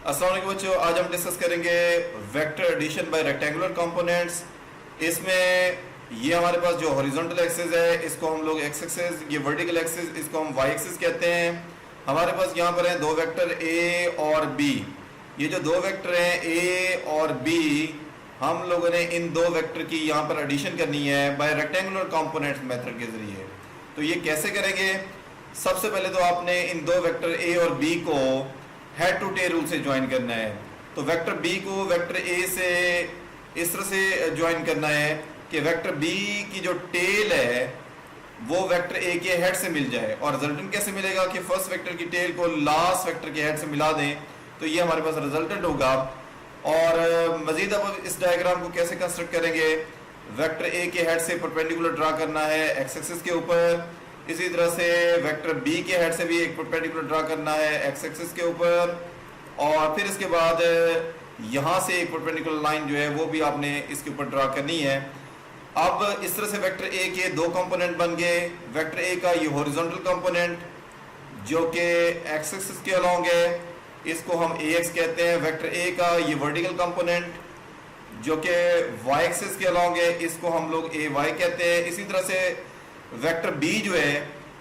अस्सलाम वालेकुम बच्चों, आज हम डिस्कस करेंगे vector addition by rectangular components. इसमें ये हमारे पास जो हॉरिजॉन्टल एक्सिस है इसको हम लोग एक्स एक्सिस, ये वर्टिकल एक्सिस इसको हम वाई एक्सिस कहते हैं। हमारे पास यहाँ पर हैं दो वेक्टर ए और बी। ये जो दो वेक्टर हैं ए और बी, हम लोगों ने इन दो वेक्टर की यहाँ पर एडिशन करनी है बाय रेक्टेंगुलर कंपोनेंट्स मेथड के जरिए। तो ये कैसे करेंगे? सबसे पहले तो आपने इन दो वेक्टर ए और बी को हेड टू टेल रूल से ज्वाइन करना है। तो वेक्टर बी को वेक्टर ए से इस तरह से ज्वाइन करना है कि वेक्टर बी की जो टेल है वो वेक्टर ए के हेड से मिल जाए। और रिजल्टेंट कैसे मिलेगा कि फर्स्ट वेक्टर की टेल को लास्ट वेक्टर के हेड से मिला दें, तो ये हमारे पास रिजल्टेंट होगा। और मजीद अब इस डायग्राम को कैसे कंस्ट्रक्ट करेंगे? वेक्टर ए के हेड से परपेंडिकुलर ड्रा करना है एक्स एक्सिस के ऊपर। इसी तरह से वेक्टर बी के हेड से भी एक परपेंडिकुलर ड्रा करना है एक्स एक्सिस के ऊपर। और फिर इसके बाद यहाँ से एक परपेंडिकुलर लाइन जो है वो भी आपने इसके ऊपर ड्रा करनी है। अब इस तरह से वेक्टर ए के दो कंपोनेंट बन गए। वेक्टर ए का ये हॉरिजॉन्टल कंपोनेंट जो कि एक्स एक्सिस के अलोंग है, इसको हम ए एक्स कहते हैं। वेक्टर ए का ये वर्टिकल कंपोनेंट जो कि वाई एक्सिस के अलोंग है, इसको हम लोग ए वाई कहते हैं। इसी तरह से वेक्टर बी जो है,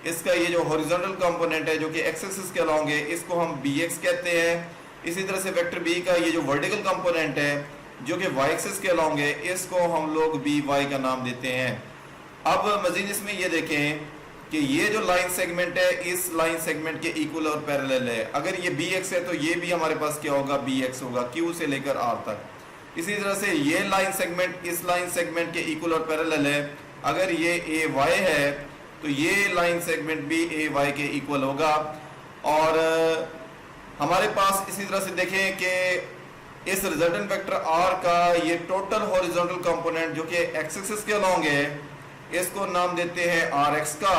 इसका ये जो हॉरिजॉन्टल कंपोनेंट है जो कि एक्स एक्सिस के अलोंग है, इसको हम बी एक्स कहते हैं। इसी तरह से वेक्टर बी का ये जो वर्टिकल कंपोनेंट है जो कि वाई एक्सिस के अलोंग है, इसको हम लोग बी वाई का नाम देते हैं। अब मजीद इसमें ये देखें कि ये जो लाइन सेगमेंट है इस लाइन सेगमेंट के इक्वल और पैरेलल है। अगर ये बी एक्स है तो ये भी हमारे पास क्या होगा? बी एक्स होगा, क्यू से लेकर आर तक। इसी तरह से ये लाइन सेगमेंट इस लाइन सेगमेंट के इक्वल और पैरेलल है। अगर ये ए वाई है तो ये लाइन सेगमेंट भी ए वाई के इक्वल होगा। और हमारे पास इसी तरह से देखें कि इस रिजल्टेंट वेक्टर आर का ये टोटल हॉरिजॉन्टल कंपोनेंट जो कि एक्स एक्सिस के अलोंग है, इसको नाम देते हैं आर एक्स का।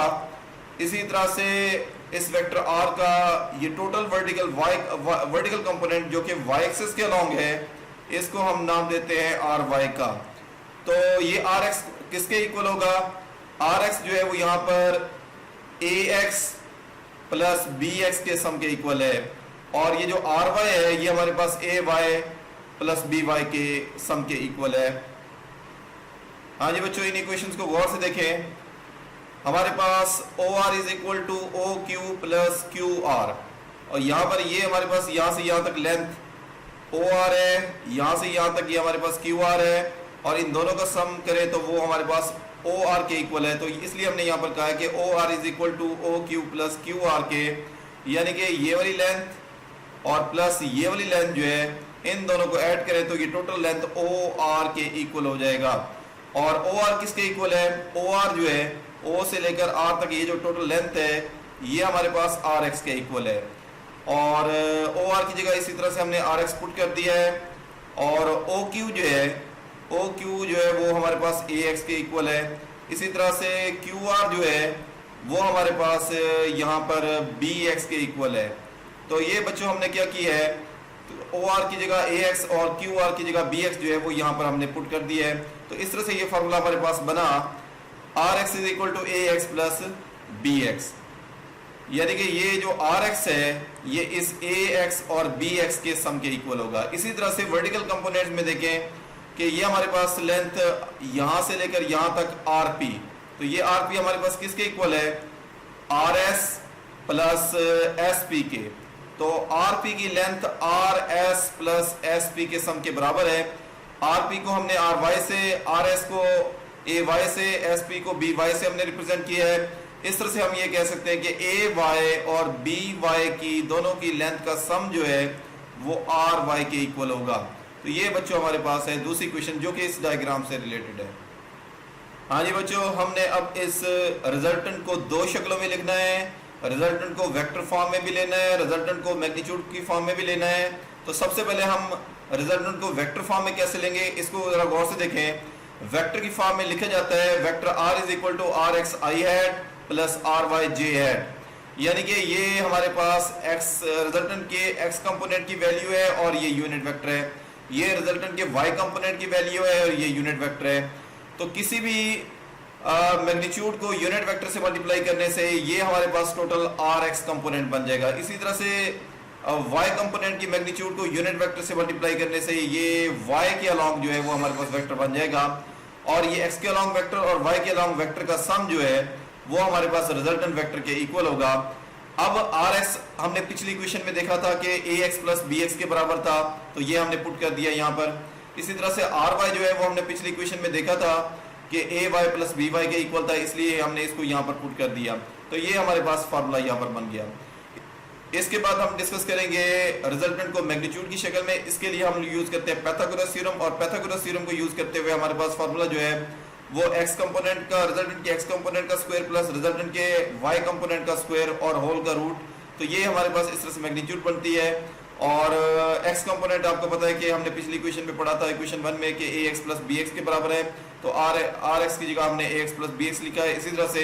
इसी तरह से इस वेक्टर आर का ये टोटल वर्टिकल कंपोनेंट जो कि वाई एक्सिस के अलोंग है, इसको हम नाम देते हैं आर वाई का। तो ये आर एक्स किसके इक्वल होगा? आर एक्स जो है वो यहाँ पर ए एक्स प्लस बी एक्स के सम के इक्वल है। और ये जो आर वाई है ये हमारे पास ए वाई प्लस बी वाई के सम के इक्वल है। हाँ जी बच्चों, इन इक्वेशंस को गौर से देखें। हमारे पास O R is equal to O Q plus Q R. और यहाँ पर ये हमारे पास यहाँ से यहाँ तक लेंथ ओ आर है, यहाँ से यहाँ तक ये हमारे पास क्यू आर है। और इन दोनों का सम करें तो वो हमारे पास ओ आर के इक्वल है। तो इसलिए हमने यहाँ पर कहा है कि O R is equal to O Q plus Q R के, यानी कि ये वाली लेंथ और प्लस ये वाली लेंथ जो है, इन दोनों को ऐड करें तो ये टोटल लेंथ ओ आर के इक्वल हो जाएगा। और ओ आर किसके इक्वल है? ओ आर जो है ओ से लेकर आर तक ये जो टोटल लेंथ है ये हमारे पास आर एक्स के इक्वल है। और ओ आर की जगह इसी तरह से हमने आर एक्स पुट कर दिया है। और ओ क्यू जो है वो हमारे पास ए एक्स के इक्वल है। इसी तरह से क्यू आर जो है वो हमारे पास यहाँ पर बी एक्स के इक्वल है। तो ये बच्चों हमने क्या किया है? तो ओ आर की जगह ए एक्स और क्यू आर की जगह बी एक्स जो है वो यहाँ पर हमने पुट कर दिया है। तो इस तरह से ये फार्मूला हमारे पास बना, R X is equal to A X plus B X. यानी कि ये जो आर एक्स है ये इस ए एक्स और बी एक्स के सम के इक्वल होगा। इसी तरह से वर्टिकल कंपोनेंट्स में देखें कि ये हमारे पास लेंथ यहाँ से लेकर यहाँ तक आर पी, तो ये आर पी हमारे पास किसके इक्वल है? R S plus S P के। तो आर पी की length R S plus S P के सम के बराबर है। आर पी को हमने आर वाई से, आर एस को ए वाई से, एस पी को बी वाई से हमने रिप्रेजेंट किया है। इस तरह से हम ये कह सकते हैं कि ए वाई और बी वाई की दोनों की लेंथ का सम जो है वो आर वाई के इक्वल होगा। तो ये बच्चों हमारे पास है दूसरी क्वेश्चन जो कि इस डायग्राम से रिलेटेड है। हाँ जी बच्चों, हमने अब इस रिजल्टेंट को दो शक्लों में लिखना है। रिजल्टेंट को वेक्टर फॉर्म में भी लेना है, रिजल्टेंट को मैग्नीट्यूड की फॉर्म में भी लेना है। तो सबसे पहले हम रिजल्टेंट को वेक्टर फॉर्म में कैसे लेंगे इसको जरा गौर से देखें। वेक्टर की फॉर्म में लिखा जाता है vector R is equal to R X I hat plus R Y J hat. यानी कि ये हमारे पास एक्स रिजल्टेंट के एक्स कंपोनेंट की वैल्यू है और ये यूनिट वेक्टर है। ये रिजल्टेंट के वाई कंपोनेंट की वैल्यू है और ये यूनिट वेक्टर है। तो किसी भी मैग्नीट्यूड को यूनिट वेक्टर से मल्टीप्लाई करने से ये हमारे पास टोटल आर एक्स कंपोनेंट बन जाएगा। इसी तरह से वाई कंपोनेंट की मैग्नीट्यूड को यूनिट वेक्टर से मल्टीप्लाई करने से ये वाई के अलोंग जो है वो हमारे पास वेक्टर बन जाएगा, और ये एक्स के अलोंग वेक्टर और वाई के अलोंग वेक्टर का सम जो है वो हमारे पास रिजल्टेंट वेक्टर के इक्वल होगा। अब आर एक्स हमने पिछली इक्वेशन में देखा था कि ए एक्स प्लस बी एक्स के बराबर था, तो ये हमने पुट कर दिया यहाँ पर। इसी तरह से आर वाई जो है वो हमने पिछली इक्वेशन में देखा था कि ए वाई प्लस बी वाई के इक्वल था, इसलिए हमने इसको यहाँ पर पुट कर दिया, तो ये हमारे पास फार्मूला यहाँ पर बन गया। इसके बाद हम डिस्कस करेंगे रिजल्टेंट को मैग्नीट्यूड की शक्ल में। इसके लिए हम यूज करते हैं पाइथागोरस थ्योरम, और पाइथागोरस थ्योरम को यूज करते हुए हमारे पास फार्मूला जो है वो एक्स कंपोनेंट का रिजल्टेंट के एक्स कंपोनेंट का स्क्वायर प्लस रिजल्टेंट के वाई कंपोनेंट का स्क्वायर और होल का रूट, तो ये हमारे पास इस तरह से मैग्नीट्यूड बनती है। और एक्स कंपोनेंट आपको पता है कि हमने पिछली इक्वेशन में पढ़ा था इक्वेशन 1 में कि ए एक्स प्लस बी एक्स के बराबर है, तो आर एक्स की जगह हमने ए एक्स प्लस बी एक्स लिखा है। इसी तरह से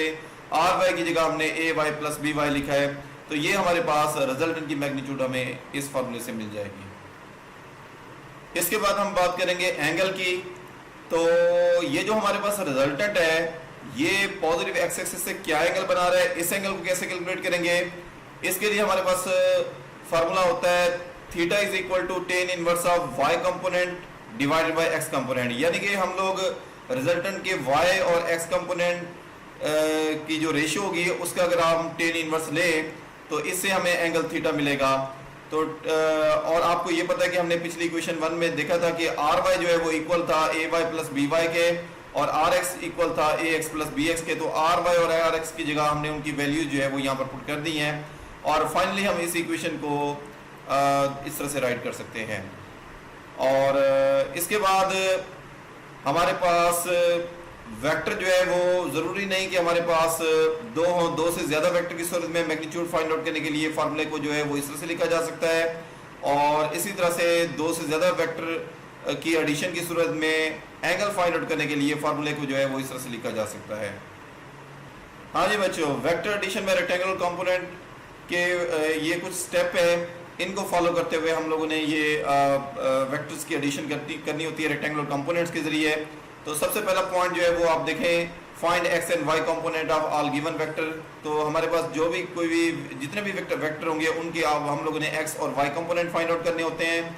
आर वाई की जगह हमने ए वाई प्लस बी वाई लिखा है, तो ये हमारे पास रिजल्टेंट की मैग्नीट्यूड हमें इस फार्मूले से मिल जाएगी। इसके बाद हम बात करेंगे एंगल की। तो ये जो हमारे पास रिजल्टेंट है ये पॉजिटिव एक्स एक्सिस से क्या एंगल बना रहा है, इस एंगल को कैसे कैलकुलेट करेंगे। इसके लिए हमारे पास फार्मूला होता है theta is equal to tan inverse of Y component divided by X component, यानी कि हम लोग रिजल्टेंट के वाई और एक्स कंपोनेंट की जो रेशियो होगी उसका अगर हम टेन इनवर्स ले तो इससे हमें एंगल थीटा मिलेगा। तो और आपको ये पता है कि हमने पिछली इक्वेशन 1 में देखा था कि आर वाई जो है वो इक्वल था ए वाई प्लस बी वाई के, और आर एक्स इक्वल था ए एक्स प्लस बी एक्स के। तो आर वाई और आर एक्स की जगह हमने उनकी वैल्यूज जो है वो यहाँ पर पुट कर दी हैं, और फाइनली हम इस इक्वेशन को इस तरह से राइट कर सकते हैं। और इसके बाद हमारे पास वेक्टर जो है वो जरूरी नहीं कि हमारे पास दो से ज्यादा वेक्टर की सूरत में मैग्नीट्यूड फाइंड आउट करने के लिए फार्मूले को जो है वो इस तरह से लिखा जा सकता है, और इसी तरह से दो से ज्यादा वेक्टर की एडिशन की सूरत में एंगल फाइंड आउट करने के लिए फार्मूले को जो है वो इस तरह से लिखा जा सकता है। हाँ जी बच्चों, वेक्टर एडिशन में रेक्टेंगुलर कंपोनेंट के ये कुछ स्टेप है, इनको फॉलो करते हुए हम लोगों ने ये वेक्टर्स की एडिशन करनी होती है रेक्टेंगुलर कंपोनेंट्स के जरिए। तो सबसे पहला पॉइंट जो है वो आप देखें, find X and Y component of all given vector. तो हमारे पास जो भी कोई भी जितने भी वेक्टर होंगे उनके हम लोगों ने एक्स और वाई कंपोनेंट फाइंड आउट करने होते हैं।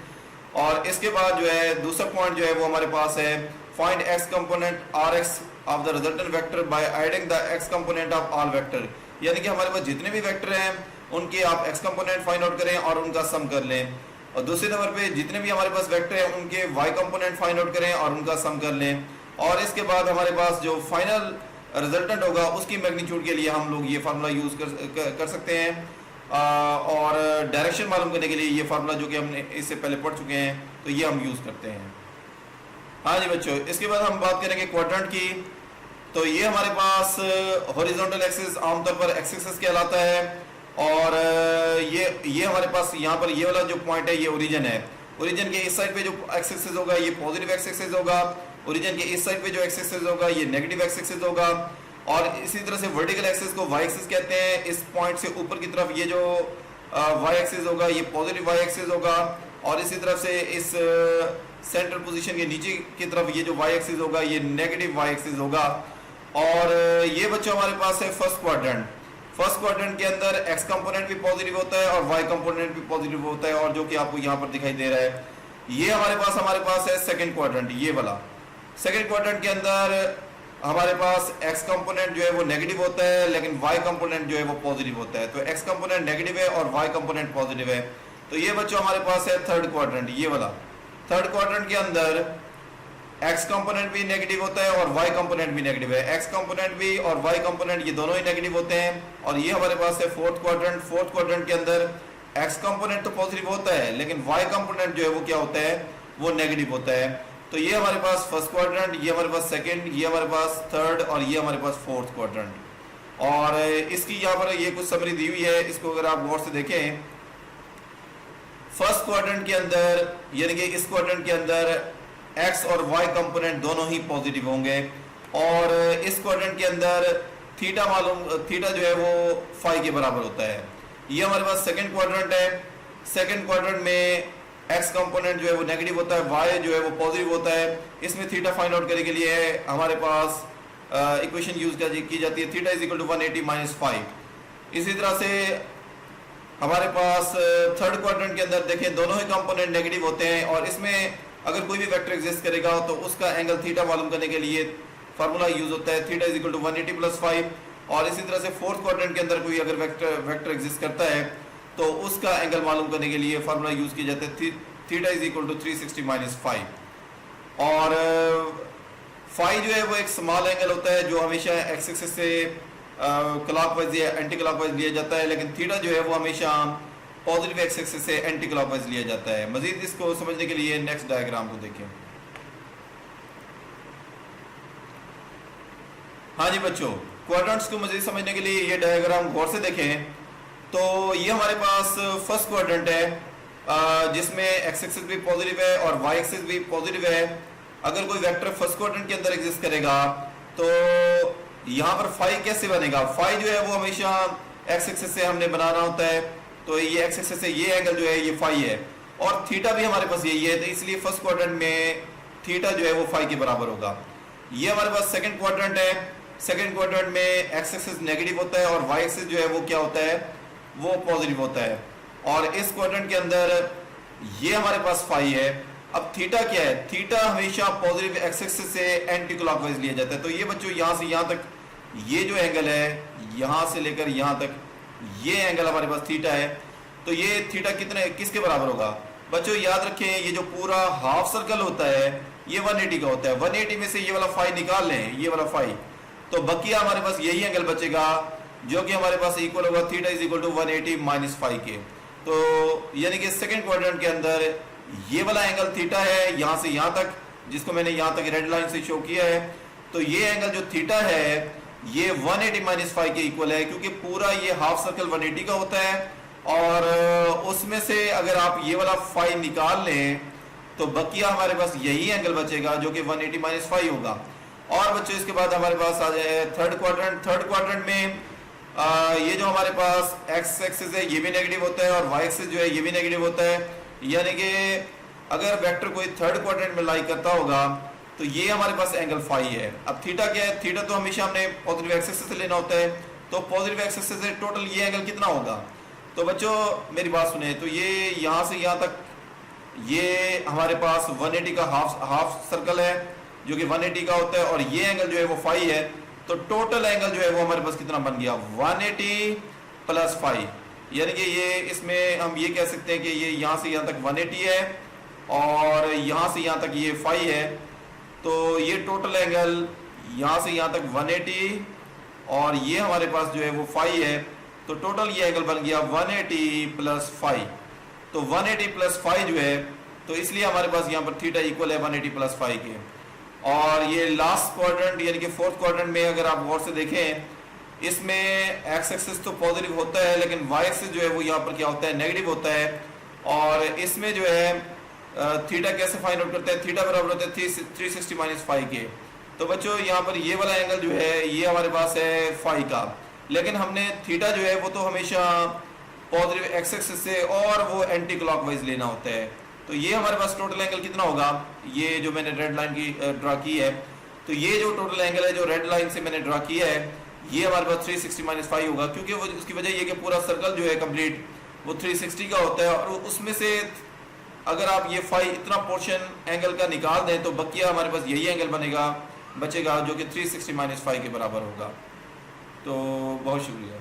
और इसके बाद जो है दूसरा पॉइंट जो है वो हमारे पास है find X component R X of the resultant vector by adding the X component of all vector, यानी कि हमारे पास जितने भी वेक्टर हैं उनके आप एक्स कंपोनेंट फाइंड आउट करें और उनका सम कर लें। और दूसरे नंबर पे जितने भी हमारे पास वेक्टर हैं उनके वाई कंपोनेंट फाइंड आउट करें और उनका सम कर लें। और इसके बाद हमारे पास जो फाइनल रिजल्टेंट होगा उसकी मैग्नीट्यूड के लिए हम लोग ये फार्मूला यूज कर सकते हैं। और डायरेक्शन मालूम करने के लिए ये फार्मूला जो कि हमने इससे पहले पढ़ चुके हैं तो ये हम यूज करते हैं। हाँ जी बच्चों, इसके बाद हम बात करेंगे क्वाड्रेंट की। तो ये हमारे पास हॉरिजॉन्टल एक्सिस आमतौर पर एक्स एक्सिस कहलाता है, और ये हमारे पास यहाँ पर ये वाला जो पॉइंट है ये ओरिजिन है। ओरिजिन के इस साइड पे जो एक्स एक्सिस होगा ये पॉजिटिव एक्स एक्सिस होगा, ओरिजिन के इस साइड पे जो एक्स एक्सिस होगा ये नेगेटिव एक्स एक्सिस होगा। और इसी तरह से वर्टिकल एक्सिस को वाई एक्सिस कहते हैं। इस पॉइंट से ऊपर की तरफ ये जो वाई एक्सिस होगा ये पॉजिटिव वाई एक्सिस होगा, और इसी तरफ से इस सेंट्रल पोजीशन के नीचे की तरफ ये जो वाई एक्सिस होगा ये नेगेटिव वाई एक्सिस होगा। और ये बच्चों हमारे पास है फर्स्ट क्वाड्रेंट। फर्स्ट क्वाड्रेंट के अंदर एक्स कंपोनेंट भी पॉजिटिव होता है और वाई कंपोनेंट भी पॉजिटिव होता है, और जो कि आपको यहाँ पर दिखाई दे रहा है। ये हमारे पास है सेकंड क्वाड्रेंट, ये वाला। सेकंड क्वाड्रेंट के अंदर हमारे पास एक्स कंपोनेंट जो है वो नेगेटिव होता है, लेकिन वाई कंपोनेंट जो है वो पॉजिटिव होता है। तो एक्स कंपोनेंट नेगेटिव है और वाई कंपोनेंट पॉजिटिव है। तो ये बच्चों हमारे पास है थर्ड क्वाड्रेंट, ये वाला। थर्ड क्वाड्रेंट के अंदर एक्स कंपोनेंट भी नेगेटिव होता है और वाई कंपोनेंट भी नेगेटिव है। एक्स कंपोनेंट भी और वाई कंपोनेंट ये दोनों ही नेगेटिव होते हैं। और ये हमारे पास है फोर्थ क्वाड्रेंट। फोर्थ क्वाड्रेंट के अंदर एक्स कंपोनेंट तो पॉजिटिव होता है, लेकिन वाई कंपोनेंट जो है वो क्या होता है, वो नेगेटिव होता है। तो ये हमारे पास फर्स्ट क्वाड्रेंट, ये हमारे पास सेकंड, ये हमारे पास थर्ड, और ये हमारे पास फोर्थ क्वाड्रेंट। और इसकी यहाँ पर ये कुछ समरी दी हुई है, इसको अगर आप गौर से देखें, फर्स्ट क्वाड्रेंट के अंदर यानी कि इस क्वाड्रेंट के अंदर एक्स और वाई कंपोनेंट दोनों ही पॉजिटिव होंगे, और इस क्वाड्रेंट के अंदर थीटा जो है वो फाई के बराबर होता है। ये हमारे पास सेकंड क्वाड्रेंट है। सेकंड क्वाड्रेंट में एक्स कंपोनेंट जो है वो नेगेटिव होता है, वाई जो है वो पॉजिटिव होता है। इसमें थीटा फाइंड आउट करने के लिए हमारे पास इक्वेशन यूज की जाती है, थीटा इज इक्वल टू 180 - 5। इसी तरह से हमारे पास थर्ड क्वाड्रेंट के अंदर देखें दोनों ही कंपोनेंट नेगेटिव होते हैं और इसमें अगर कोई भी वेक्टर एग्जिस्ट करेगा तो उसका एंगल थीटा मालूम करने के लिए फार्मूला यूज होता है theta is equal to 180 plus 5। और इसी तरह से फोर्थ क्वाड्रेंट के अंदर कोई अगर वेक्टर एग्जिस्ट करता है तो उसका एंगल मालूम करने के लिए फार्मूला यूज किया जाता है theta is equal to 360 minus 5। और फाई जो है वो एक स्मॉल एंगल होता है जो हमेशा एक्स एक्सिस से क्लॉकवाइज या एंटी क्लॉकवाइज लिया जाता है, लेकिन थीटा जो है वो हमेशा पॉजिटिव एक्स एक्सिस से एंटी क्लॉकवाइज लिया जाता है। मजीद इसको समझने के लिए नेक्स्ट डायग्राम को देखें। हाँ जी बच्चों, क्वाड्रेंट्स को मजीद समझने के लिए ये डायग्राम गौर से देखें। तो ये हमारे पास फर्स्ट क्वाड्रेंट है जिसमें एक्स एक्सिस भी पॉजिटिव है और वाई एक्सिस भी पॉजिटिव है। अगर कोई वेक्टर फर्स्ट क्वाड्रेंट के अंदर एग्जिस्ट करेगा तो यहाँ पर फाई कैसे बनेगा? फाई जो है वो हमेशा एक्स एक्सिस से हमने बनाना होता है, तो ये एक्स एक्सिस से ये एंगल जो है ये फाई है और थीटा भी हमारे पास यही है, तो इसलिए फर्स्ट क्वाड्रेंट में थीटा जो है वो फाई के बराबर होगा। ये हमारे पास सेकंड क्वाड्रेंट है। सेकंड क्वाड्रेंट में एक्स एक्सिस नेगेटिव होता है और वाई एक्सिस जो है वो क्या होता है, वो पॉजिटिव होता है। और इस क्वाड्रेंट के अंदर ये हमारे पास फाई है। अब थीटा क्या है? थीटा हमेशा पॉजिटिव एक्स एक्सिस से एंटी क्लॉकवाइज लिया जाता है। तो ये बच्चों यहाँ से यहाँ तक ये जो एंगल है, यहाँ से लेकर यहाँ तक ये एंगल हमारे पास थीटा है। तो ये थीटा किसके बराबर होगा? बच्चों याद रखें, ये जो पूरा हाफ सर्कल होता है ये 180 का होता है। 180 में से ये वाला फाई निकाल लें, ये वाला फाई, तो बकिया हमारे पास यही एंगल बचेगा जो कि हमारे पास इक्वल होगा theta is equal to 180 minus 5 के। तो यानी कि सेकंड क्वाड्रेंट के अंदर ये वाला एंगल थीटा है यहाँ से यहाँ तक, जिसको मैंने यहाँ तक रेड लाइन से शो किया है। तो ये एंगल जो थीटा है ये 180 माइनस 5 के इक्वल है, क्योंकि पूरा ये हाफ सर्कल 180 का होता है और उसमें से अगर आप ये वाला फाई निकाल लें तो बकिया हमारे पास यही एंगल बचेगा जो कि 180 माइनस 5 होगा। और बच्चों इसके बाद हमारे पास आ जाए थर्ड क्वाड्रेंट। थर्ड क्वाड्रेंट में ये जो हमारे पास एक्स एक्सिस है ये भी नेगेटिव होता है और वाई एक्सिस जो है ये भी नेगेटिव होता है। यानी कि अगर वेक्टर कोई थर्ड क्वाड्रेंट में लाई करता होगा तो ये हमारे पास एंगल फाई है। अब थीटा क्या है? थीटा तो हमेशा हमने पॉजिटिव एक्सिस से लेना होता है, तो पॉजिटिव एक्सिस से टोटल ये एंगल कितना होगा? तो बच्चों मेरी बात सुने, तो ये यहाँ से यहाँ तक ये हमारे पास 180 का हाफ सर्कल है जो कि 180 का होता है और ये एंगल जो है वो फाई है। तो टोटल एंगल जो है वो हमारे पास कितना बन गया? 180 प्लस 5। यानी कि ये इसमें हम ये कह सकते हैं कि ये यहाँ से यहाँ तक 180 है और यहाँ से यहाँ तक ये फाई है। तो ये टोटल एंगल यहाँ से यहाँ तक 180 और ये हमारे पास जो है वो फाई है। तो टोटल ये एंगल बन गया 180 प्लस 5। तो 180 प्लस 5 जो है, तो इसलिए हमारे पास यहाँ पर थीटा इक्वल है 180 प्लस 5 के। और ये लास्ट क्वाड्रेंट यानी कि फोर्थ क्वाड्रेंट में अगर आप गौर से देखें, इसमें एक्स एक्सिस तो पॉजिटिव होता है लेकिन वाई एक्सिस जो है वो यहाँ पर क्या होता है? नेगेटिव होता है। और इसमें जो है थीटा कैसे फाइंड आउट करते हैं? थीटा बराबर होता है 360 माइनस 5 के। तो बच्चों यहाँ पर ये वाला एंगल जो है ये हमारे पास है फाई का, लेकिन हमने थीटा जो है वो तो हमेशा पॉजिटिव एक्स एक्सिस से और वो एंटी क्लॉकवाइज लेना होता है। तो ये हमारे पास टोटल एंगल कितना होगा? ये जो मैंने रेड लाइन की ड्रा की है, तो ये जो टोटल एंगल है जो रेड लाइन से मैंने ड्रा किया है ये हमारे पास 360 माइनस 5 होगा, क्योंकि वो उसकी वजह ये कि पूरा सर्कल जो है कंप्लीट वो 360 का होता है। और उसमें से अगर आप ये फाई इतना पोर्शन एंगल का निकाल दें तो बकिया हमारे पास यही एंगल बचेगा जो कि 360 माइनस 5 के बराबर होगा। तो बहुत शुक्रिया।